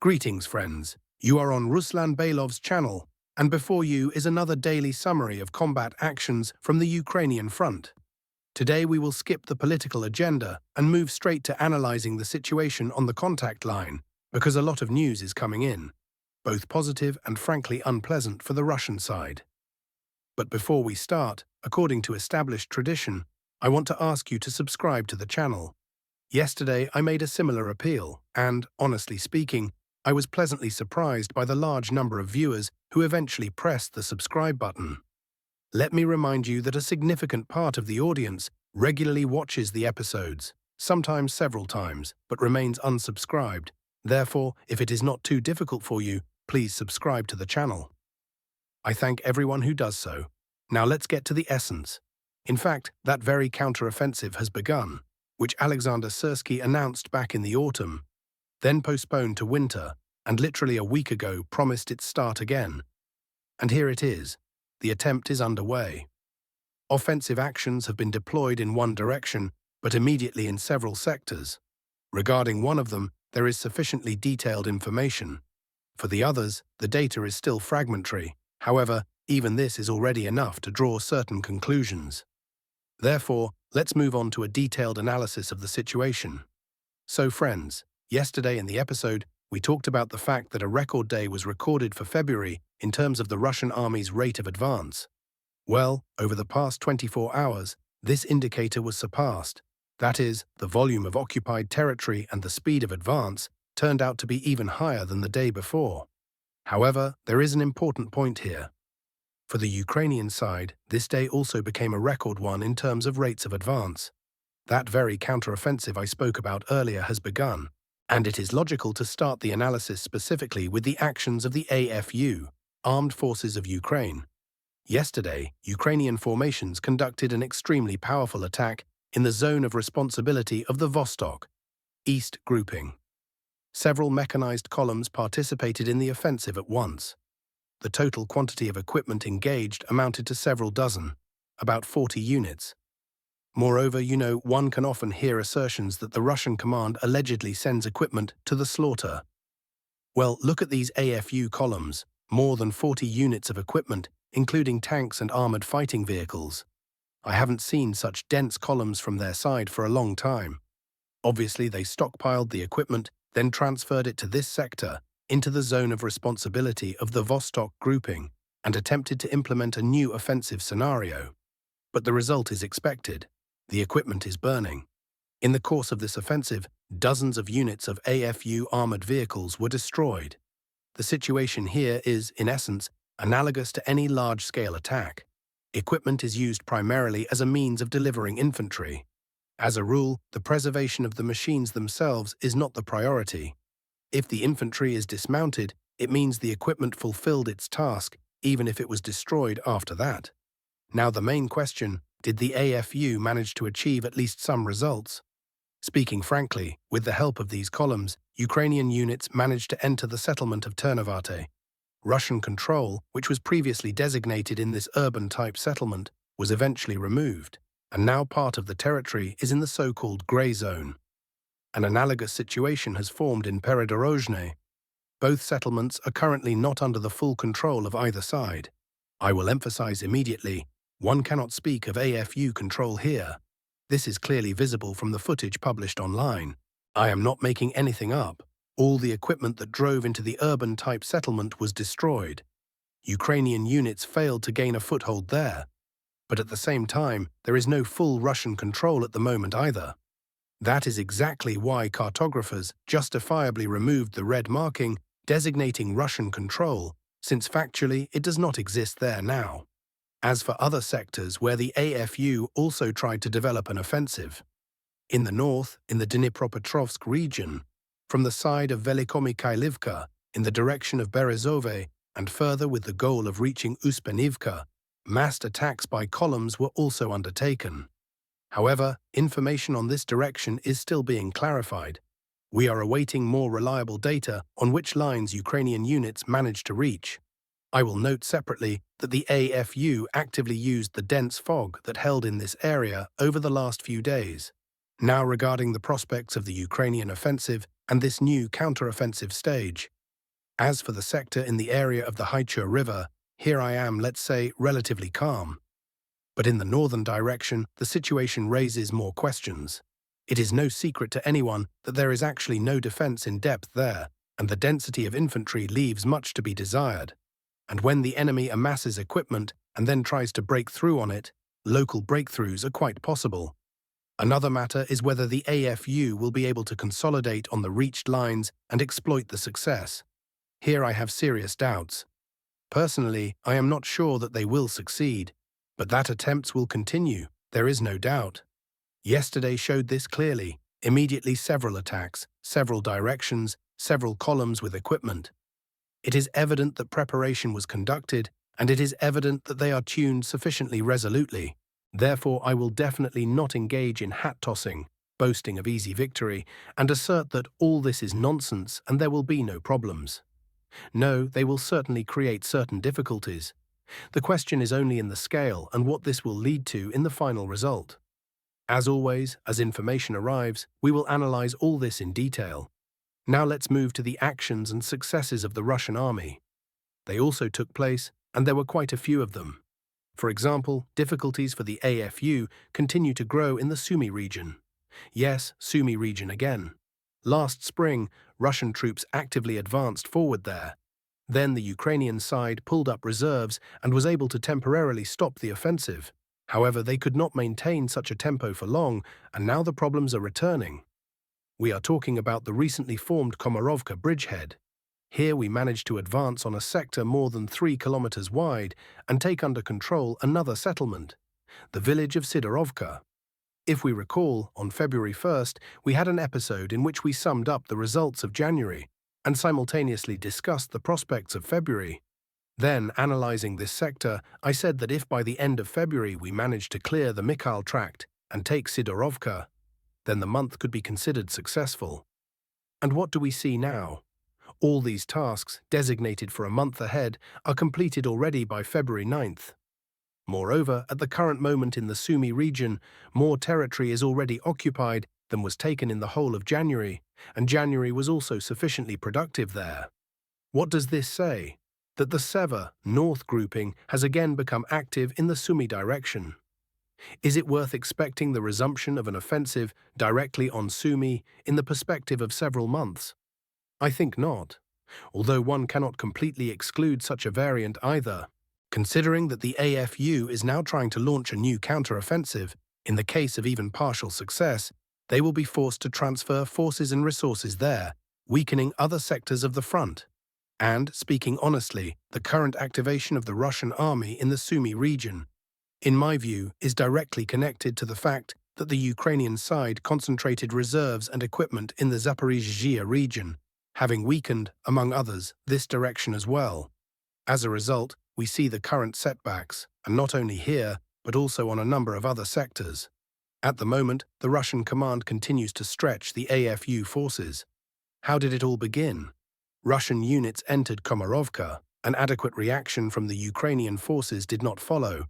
Greetings, friends. You are on Ruslan Bailov's channel, and before you is another daily summary of combat actions from the Ukrainian front. Today we will skip the political agenda and move straight to analyzing the situation on the contact line, because a lot of news is coming in, both positive and frankly unpleasant for the Russian side. But before we start, according to established tradition, I want to ask you to subscribe to the channel. Yesterday I made a similar appeal, and, honestly speaking, I was pleasantly surprised by the large number of viewers who eventually pressed the subscribe button. Let me remind you that a significant part of the audience regularly watches the episodes, sometimes several times, but remains unsubscribed. Therefore, if it is not too difficult for you, please subscribe to the channel. I thank everyone who does so. Now let's get to the essence. In fact, that very counter-offensive has begun, which Alexander Syrsky announced back in the autumn, then postponed to winter, and literally a week ago promised its start again. And here it is. The attempt is underway. Offensive actions have been deployed in one direction, but immediately in several sectors. Regarding one of them, there is sufficiently detailed information. For the others, the data is still fragmentary. However, even this is already enough to draw certain conclusions. Therefore, let's move on to a detailed analysis of the situation. So, friends, yesterday in the episode, we talked about the fact that a record day was recorded for February in terms of the Russian army's rate of advance. Well, over the past 24 hours, this indicator was surpassed. That is, the volume of occupied territory and the speed of advance turned out to be even higher than the day before. However, there is an important point here. For the Ukrainian side, this day also became a record one in terms of rates of advance. That very counter-offensive I spoke about earlier has begun, and it is logical to start the analysis specifically with the actions of the AFU, Armed Forces of Ukraine. Yesterday, Ukrainian formations conducted an extremely powerful attack in the zone of responsibility of the Vostok, East grouping. Several mechanized columns participated in the offensive at once. The total quantity of equipment engaged amounted to several dozen, about 40 units. Moreover, one can often hear assertions that the Russian command allegedly sends equipment to the slaughter. Well, look at these AFU columns, more than 40 units of equipment, including tanks and armored fighting vehicles. I haven't seen such dense columns from their side for a long time. Obviously, they stockpiled the equipment, then transferred it to this sector, into the zone of responsibility of the Vostok grouping, and attempted to implement a new offensive scenario. But the result is expected. The equipment is burning. In the course of this offensive, dozens of units of AFU armored vehicles were destroyed. The situation here is, in essence, analogous to any large-scale attack. Equipment is used primarily as a means of delivering infantry. As a rule, the preservation of the machines themselves is not the priority. If the infantry is dismounted, it means the equipment fulfilled its task, even if it was destroyed after that. Now the main question, did the AFU manage to achieve at least some results? Speaking frankly, with the help of these columns, Ukrainian units managed to enter the settlement of Ternavate. Russian control, which was previously designated in this urban-type settlement, was eventually removed, and now part of the territory is in the so-called grey zone. An analogous situation has formed in Peredorozhne. Both settlements are currently not under the full control of either side. I will emphasize immediately, one cannot speak of AFU control here. This is clearly visible from the footage published online. I am not making anything up. All the equipment that drove into the urban-type settlement was destroyed. Ukrainian units failed to gain a foothold there. But at the same time, there is no full Russian control at the moment either. That is exactly why cartographers justifiably removed the red marking designating Russian control, since factually it does not exist there now. As for other sectors where the AFU also tried to develop an offensive, in the north, in the Dnipropetrovsk region, from the side of Velikomikhaylivka, in the direction of Berezove, and further with the goal of reaching Uspenivka, massed attacks by columns were also undertaken. However, information on this direction is still being clarified. We are awaiting more reliable data on which lines Ukrainian units managed to reach. I will note separately that the AFU actively used the dense fog that held in this area over the last few days. Now regarding the prospects of the Ukrainian offensive and this new counter-offensive stage, As for the sector in the area of the Haichur River, here I am, let's say, relatively calm. But in the northern direction, the situation raises more questions. It is no secret to anyone that there is actually no defense in depth there, and the density of infantry leaves much to be desired. And when the enemy amasses equipment and then tries to break through on it, local breakthroughs are quite possible. Another matter is whether the AFU will be able to consolidate on the reached lines and exploit the success. Here I have serious doubts. Personally, I am not sure that they will succeed, but that attempts will continue, there is no doubt. Yesterday showed this clearly. Immediately several attacks, several directions, several columns with equipment. It is evident that preparation was conducted, and it is evident that they are tuned sufficiently resolutely. Therefore, I will definitely not engage in hat-tossing, boasting of easy victory, and assert that all this is nonsense and there will be no problems. No, they will certainly create certain difficulties. The question is only in the scale and what this will lead to in the final result. As always, as information arrives, we will analyze all this in detail. Now let's move to the actions and successes of the Russian army. They also took place, and there were quite a few of them. For example, difficulties for the AFU continue to grow in the Sumy region. Yes, Sumy region again. Last spring, Russian troops actively advanced forward there. Then the Ukrainian side pulled up reserves and was able to temporarily stop the offensive. However, they could not maintain such a tempo for long, and now the problems are returning. We are talking about the recently formed Komarovka bridgehead. Here we managed to advance on a sector more than 3 kilometers wide and take under control another settlement, the village of Sidorovka. If we recall, on February 1st, we had an episode in which we summed up the results of January and simultaneously discussed the prospects of February. Then, analyzing this sector, I said that if by the end of February we managed to clear the Mikhail tract and take Sidorovka, then the month could be considered successful. And what do we see now? All these tasks, designated for a month ahead, are completed already by February 9th. Moreover, at the current moment in the Sumy region, more territory is already occupied than was taken in the whole of January, and January was also sufficiently productive there. What does this say? That the Seva North grouping has again become active in the Sumy direction. Is it worth expecting the resumption of an offensive directly on Sumy in the perspective of several months? I think not, although one cannot completely exclude such a variant either. Considering that the AFU is now trying to launch a new counter-offensive, in the case of even partial success, they will be forced to transfer forces and resources there, weakening other sectors of the front. And, speaking honestly, the current activation of the Russian army in the Sumy region, in my view, is directly connected to the fact that the Ukrainian side concentrated reserves and equipment in the Zaporizhzhia region, having weakened, among others, this direction as well. As a result, we see the current setbacks, and not only here, but also on a number of other sectors. At the moment, the Russian command continues to stretch the AFU forces. How did it all begin? Russian units entered Komarovka, an adequate reaction from the Ukrainian forces did not follow,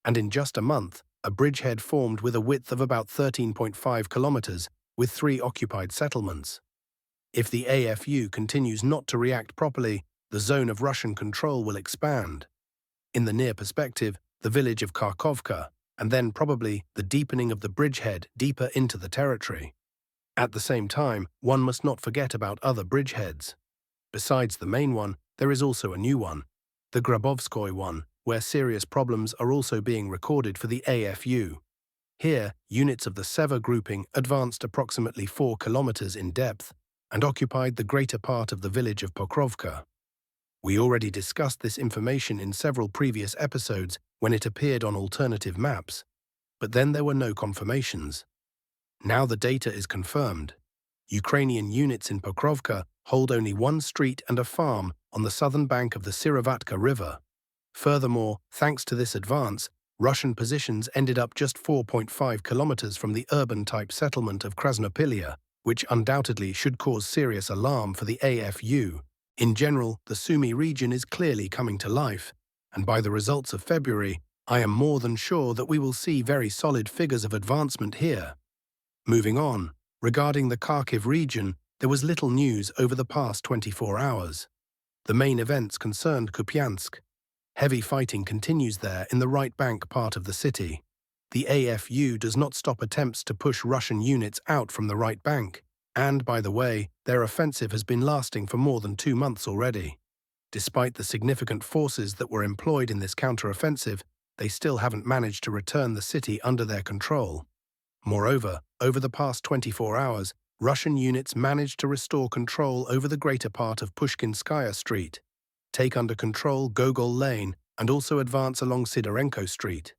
and in just a month, a bridgehead formed with a width of about 13.5 kilometers, with 3 occupied settlements. If the AFU continues not to react properly, the zone of Russian control will expand. In the near perspective, the village of Kharkovka, and then probably the deepening of the bridgehead deeper into the territory. At the same time, one must not forget about other bridgeheads. Besides the main one, there is also a new one, the Grabovskoy one, where serious problems are also being recorded for the AFU. Here, units of the Seva grouping advanced approximately 4 kilometers in depth and occupied the greater part of the village of Pokrovsk. We already discussed this information in several previous episodes when it appeared on alternative maps, but then there were no confirmations. Now the data is confirmed. Ukrainian units in Pokrovka hold only one street and a farm on the southern bank of the Sirovatka River. Furthermore, thanks to this advance, Russian positions ended up just 4.5 kilometers from the urban-type settlement of Krasnopilya, which undoubtedly should cause serious alarm for the AFU. In general, the Sumy region is clearly coming to life, and by the results of February, I am more than sure that we will see very solid figures of advancement here. Moving on, regarding the Kharkiv region, there was little news over the past 24 hours. The main events concerned Kupiansk. Heavy fighting continues there in the right bank part of the city. The AFU does not stop attempts to push Russian units out from the right bank, and, by the way, their offensive has been lasting for more than 2 months already. Despite the significant forces that were employed in this counter-offensive, they still haven't managed to return the city under their control. Moreover, over the past 24 hours, Russian units managed to restore control over the greater part of Pushkinskaya Street, take under control Gogol Lane, and also advance along Sidorenko Street.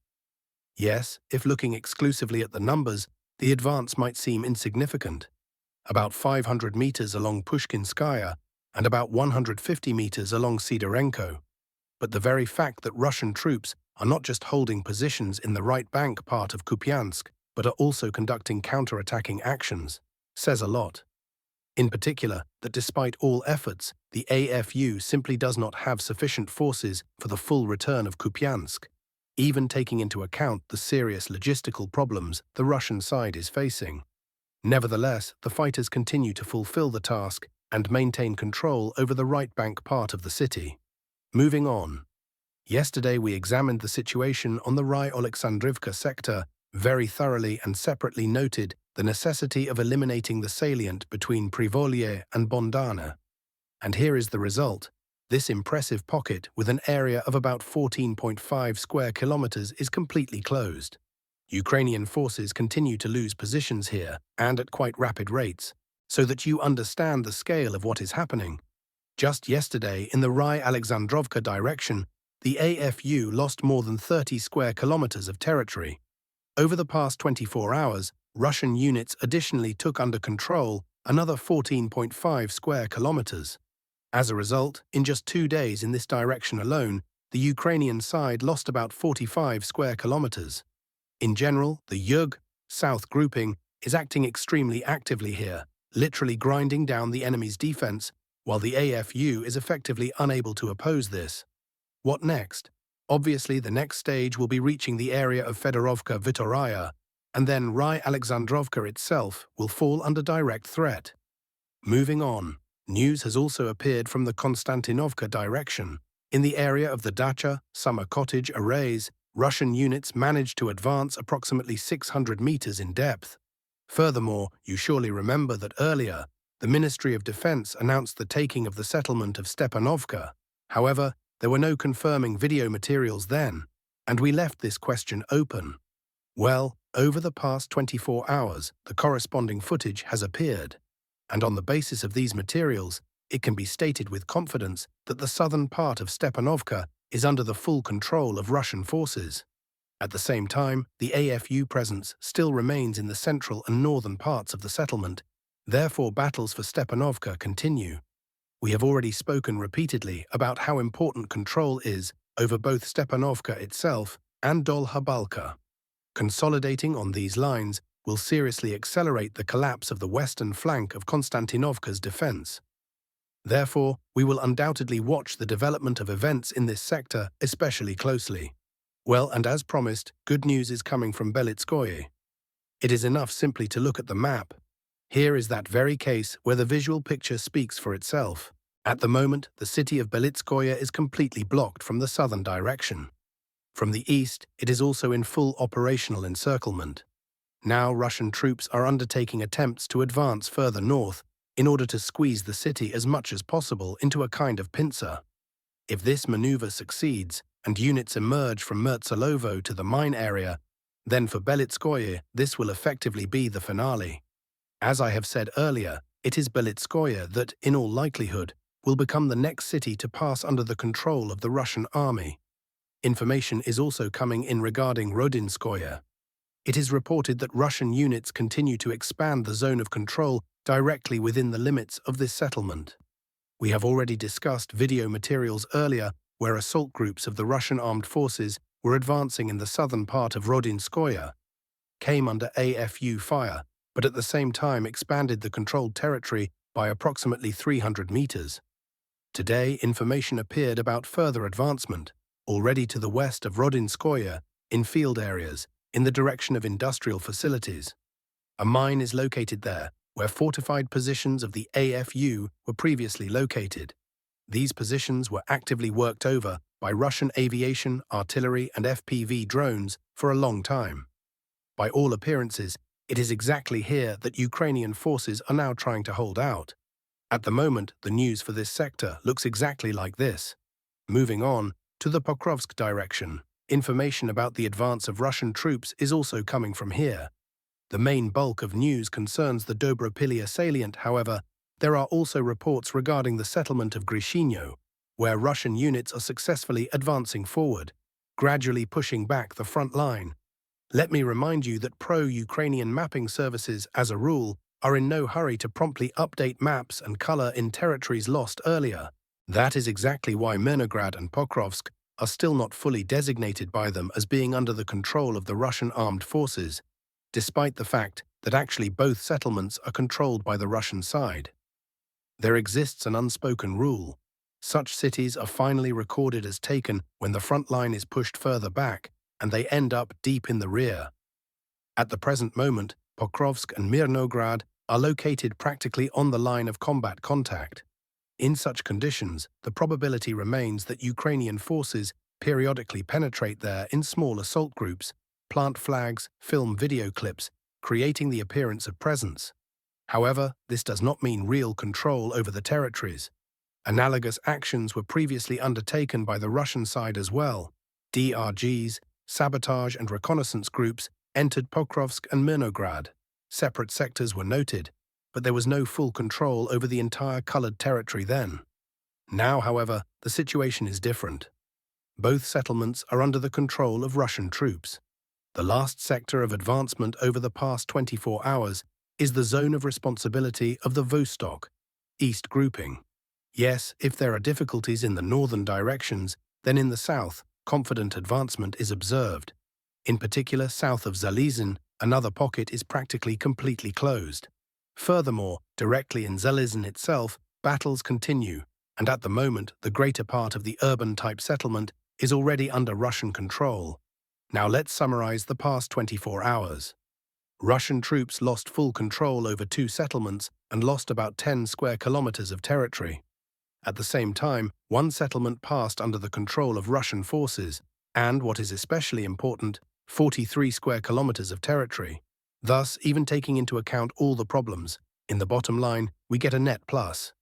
Yes, if looking exclusively at the numbers, the advance might seem insignificant. About 500 meters along Pushkinskaya and about 150 meters along Sidorenko. But the very fact that Russian troops are not just holding positions in the right bank part of Kupiansk, but are also conducting counter-attacking actions, says a lot. In particular, that despite all efforts, the AFU simply does not have sufficient forces for the full return of Kupiansk, even taking into account the serious logistical problems the Russian side is facing. Nevertheless, the fighters continue to fulfill the task and maintain control over the right bank part of the city. Moving on. Yesterday we examined the situation on the Rye-Oleksandrivka sector very thoroughly and separately noted the necessity of eliminating the salient between Privolye and Bondana. And here is the result. This impressive pocket with an area of about 14.5 square kilometers is completely closed. Ukrainian forces continue to lose positions here, and at quite rapid rates, so that you understand the scale of what is happening. Just yesterday, in the Rye-Alexandrovka direction, the AFU lost more than 30 square kilometers of territory. Over the past 24 hours, Russian units additionally took under control another 14.5 square kilometers. As a result, in just 2 days in this direction alone, the Ukrainian side lost about 45 square kilometers. In general, the Yug, south grouping, is acting extremely actively here, literally grinding down the enemy's defense, while the AFU is effectively unable to oppose this. What next? Obviously, the next stage will be reaching the area of Fedorovka-Vitoraya, and then Rye-Alexandrovka itself will fall under direct threat. Moving on, news has also appeared from the Constantinovka direction. In the area of the Dacha, summer cottage arrays, Russian units managed to advance approximately 600 meters in depth. Furthermore, you surely remember that earlier, the Ministry of Defense announced the taking of the settlement of Stepanovka. However, there were no confirming video materials then, and we left this question open. Well, over the past 24 hours, the corresponding footage has appeared, and on the basis of these materials, it can be stated with confidence that the southern part of Stepanovka is under the full control of Russian forces. At the same time, the AFU presence still remains in the central and northern parts of the settlement. Therefore, battles for Stepanovka continue. We have already spoken repeatedly about how important control is over both Stepanovka itself and Dolha Balka. Consolidating on these lines will seriously accelerate the collapse of the western flank of Konstantinovka's defense. Therefore, we will undoubtedly watch the development of events in this sector especially closely. Well, and as promised, good news is coming from Belitskoya. It is enough simply to look at the map. Here is that very case where the visual picture speaks for itself. At the moment, the city of Belitskoya is completely blocked from the southern direction. From the east, it is also in full operational encirclement. Now Russian troops are undertaking attempts to advance further north in order to squeeze the city as much as possible into a kind of pincer. If this maneuver succeeds and units emerge from Mertsalovo to the mine area, then for Belitskoya this will effectively be the finale. As I have said earlier, it is Belitskoya that, in all likelihood, will become the next city to pass under the control of the Russian army. Information is also coming in regarding Rodinskoye. It is reported that Russian units continue to expand the zone of control directly within the limits of this settlement. We have already discussed video materials earlier where assault groups of the Russian armed forces were advancing in the southern part of Rodinskoye, came under AFU fire, but at the same time expanded the controlled territory by approximately 300 meters. Today, information appeared about further advancement, already to the west of Rodinskoye, in field areas, in the direction of industrial facilities. A mine is located there, where fortified positions of the AFU were previously located. These positions were actively worked over by Russian aviation, artillery, and FPV drones for a long time. By all appearances, it is exactly here that Ukrainian forces are now trying to hold out. At the moment, the news for this sector looks exactly like this. Moving on to the Pokrovsk direction, information about the advance of Russian troops is also coming from here. The main bulk of news concerns the Dobropilya salient, however, there are also reports regarding the settlement of Grishinyo, where Russian units are successfully advancing forward, gradually pushing back the front line. Let me remind you that pro-Ukrainian mapping services, as a rule, are in no hurry to promptly update maps and color in territories lost earlier. That is exactly why Mirnograd and Pokrovsk are still not fully designated by them as being under the control of the Russian armed forces, despite the fact that actually both settlements are controlled by the Russian side. There exists an unspoken rule. Such cities are finally recorded as taken when the front line is pushed further back, and they end up deep in the rear. At the present moment, Pokrovsk and Mirnograd are located practically on the line of combat contact. In such conditions, the probability remains that Ukrainian forces periodically penetrate there in small assault groups, plant flags, film video clips, creating the appearance of presence. However, this does not mean real control over the territories. Analogous actions were previously undertaken by the Russian side as well. DRGs, sabotage and reconnaissance groups entered Pokrovsk and Mirnograd. Separate sectors were noted, but there was no full control over the entire colored territory then. Now, however, the situation is different. Both settlements are under the control of Russian troops. The last sector of advancement over the past 24 hours is the zone of responsibility of the Vostok, East grouping. Yes, if there are difficulties in the northern directions, then in the south, confident advancement is observed. In particular, south of Zalizn, another pocket is practically completely closed. Furthermore, directly in Zalizn itself, battles continue, and at the moment, the greater part of the urban-type settlement is already under Russian control. Now let's summarize the past 24 hours. Russian troops lost full control over 2 settlements and lost about 10 square kilometers of territory. At the same time, 1 settlement passed under the control of Russian forces, and, what is especially important, 43 square kilometers of territory. Thus, even taking into account all the problems, in the bottom line, we get a net plus.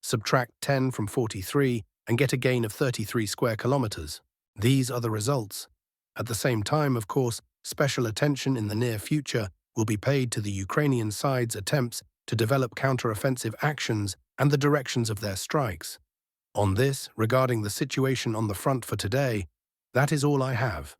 Subtract 10 from 43 and get a gain of 33 square kilometers. These are the results. At the same time, of course, special attention in the near future will be paid to the Ukrainian side's attempts to develop counter-offensive actions and the directions of their strikes. On this, regarding the situation on the front for today, that is all I have.